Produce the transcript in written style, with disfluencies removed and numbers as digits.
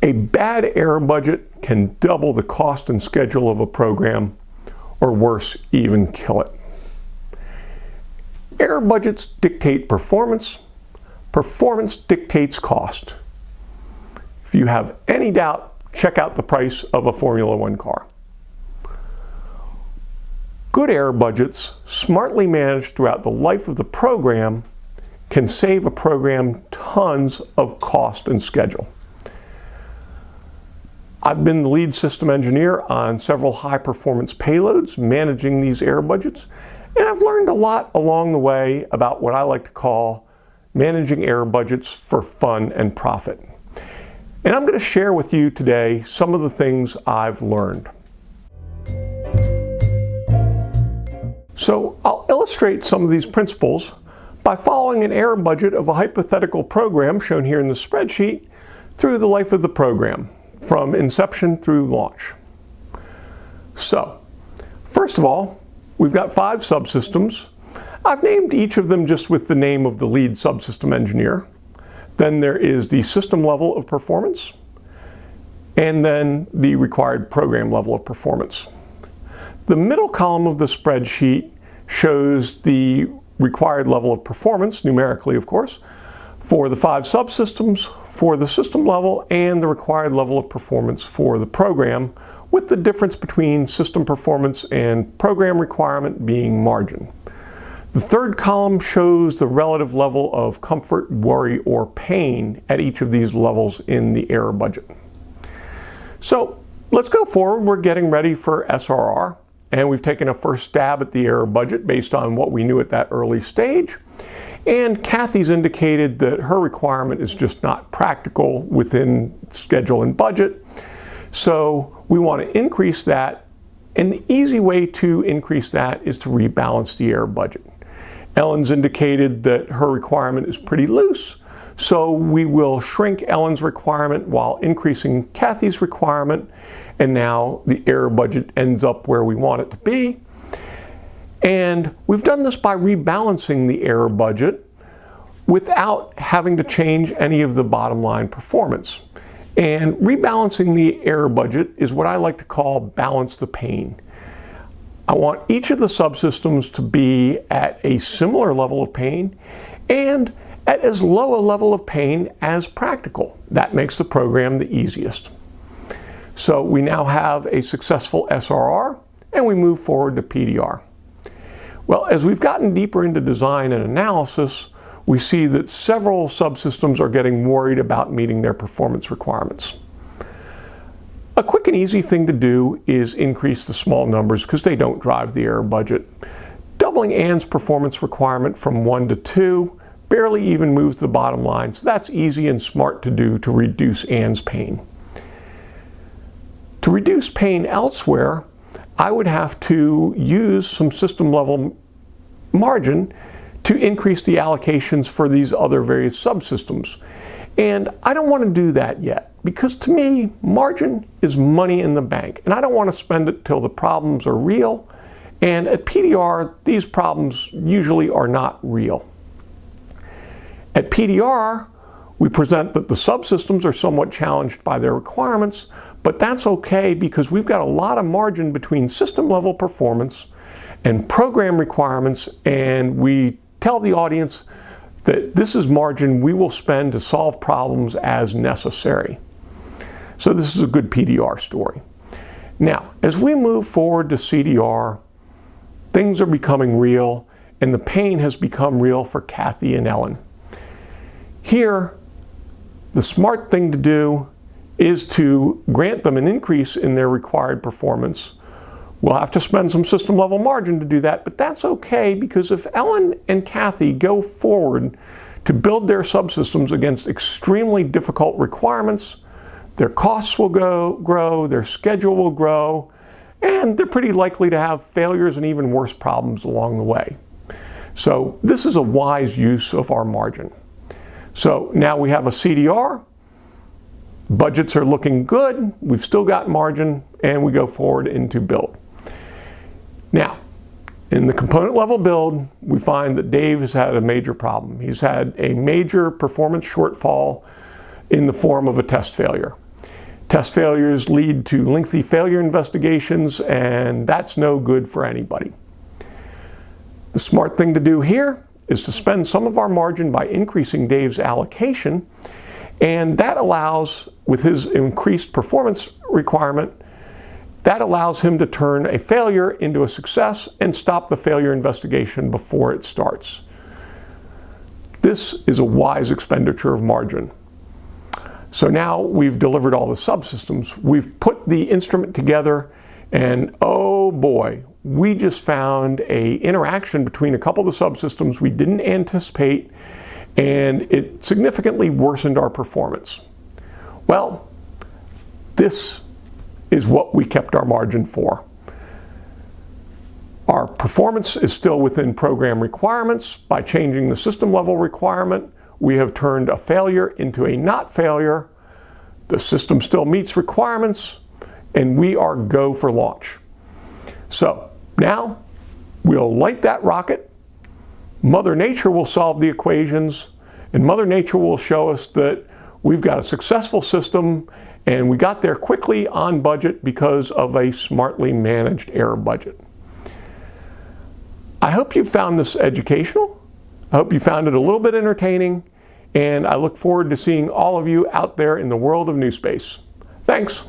A bad error budget can double the cost and schedule of a program, or worse, even kill it. Error budgets dictate performance. Performance dictates cost. If you have any doubt, check out the price of a Formula One car. Good error budgets, smartly managed throughout the life of the program, can save a program tons of cost and schedule. I've been the lead system engineer on several high-performance payloads managing these error budgets, and I've learned a lot along the way about what I like to call managing error budgets for fun and profit. And I'm going to share with you today some of the things I've learned. So I'll illustrate some of these principles by following an error budget of a hypothetical program shown here in the spreadsheet through the life of the program, from inception through launch. So, first of all, we've got 5 subsystems. I've named each of them just with the name of the lead subsystem engineer. Then there is the system level of performance, and then the required program level of performance. The middle column of the spreadsheet shows the required level of performance, numerically of course, for the 5 subsystems, for the system level, and the required level of performance for the program, with the difference between system performance and program requirement being margin. The third column shows the relative level of comfort, worry, or pain at each of these levels in the error budget. So let's go forward. We're getting ready for SRR, and we've taken a first stab at the error budget based on what we knew at that early stage. And Kathy's indicated that her requirement is just not practical within schedule and budget. So we want to increase that. And the easy way to increase that is to rebalance the error budget. Ellen's indicated that her requirement is pretty loose. So we will shrink Ellen's requirement while increasing Kathy's requirement. And now the error budget ends up where we want it to be. And we've done this by rebalancing the error budget without having to change any of the bottom line performance. And rebalancing the error budget is what I like to call balance the pain. I want each of the subsystems to be at a similar level of pain and at as low a level of pain as practical. That makes the program the easiest. So we now have a successful SRR, and we move forward to PDR. Well, as we've gotten deeper into design and analysis, we see that several subsystems are getting worried about meeting their performance requirements. A quick and easy thing to do is increase the small numbers because they don't drive the error budget. Doubling Ann's performance requirement from 1 to 2 barely even moves the bottom line, so that's easy and smart to do to reduce Ann's pain. To reduce pain elsewhere, I would have to use some system level margin to increase the allocations for these other various subsystems. And I don't want to do that yet, because to me, margin is money in the bank, and I don't want to spend it till the problems are real. And at PDR, these problems usually are not real. At PDR, we present that the subsystems are somewhat challenged by their requirements, but that's okay because we've got a lot of margin between system level performance and program requirements, and we tell the audience that this is margin we will spend to solve problems as necessary. So this is a good PDR story. Now, as we move forward to CDR, things are becoming real, and the pain has become real for Kathy and Ellen. Here, the smart thing to do is to grant them an increase in their required performance. We'll have to spend some system level margin to do that, but that's okay because if Ellen and Kathy go forward to build their subsystems against extremely difficult requirements, their costs will grow, their schedule will grow, and they're pretty likely to have failures and even worse problems along the way. So this is a wise use of our margin. So now we have a CDR, budgets are looking good, we've still got margin, and we go forward into build. Now, in the component level build, we find that Dave has had a major problem. He's had a major performance shortfall in the form of a test failure. Test failures lead to lengthy failure investigations, and that's no good for anybody. The smart thing to do here is to spend some of our margin by increasing Dave's allocation, and that allows, with his increased performance requirement, that allows him to turn a failure into a success and stop the failure investigation before it starts. This is a wise expenditure of margin. So now we've delivered all the subsystems, we've put the instrument together, and oh boy, we just found an interaction between a couple of the subsystems we didn't anticipate, and it significantly worsened our performance. Well, this is what we kept our margin for. Our performance is still within program requirements. By changing the system level requirement, we have turned a failure into a not failure. The system still meets requirements, and we are go for launch. So now we'll light that rocket. Mother Nature will solve the equations, and Mother Nature will show us that we've got a successful system, and we got there quickly on budget because of a smartly managed error budget. I hope you found this educational. I hope you found it a little bit entertaining, and I look forward to seeing all of you out there in the world of NewSpace. Thanks.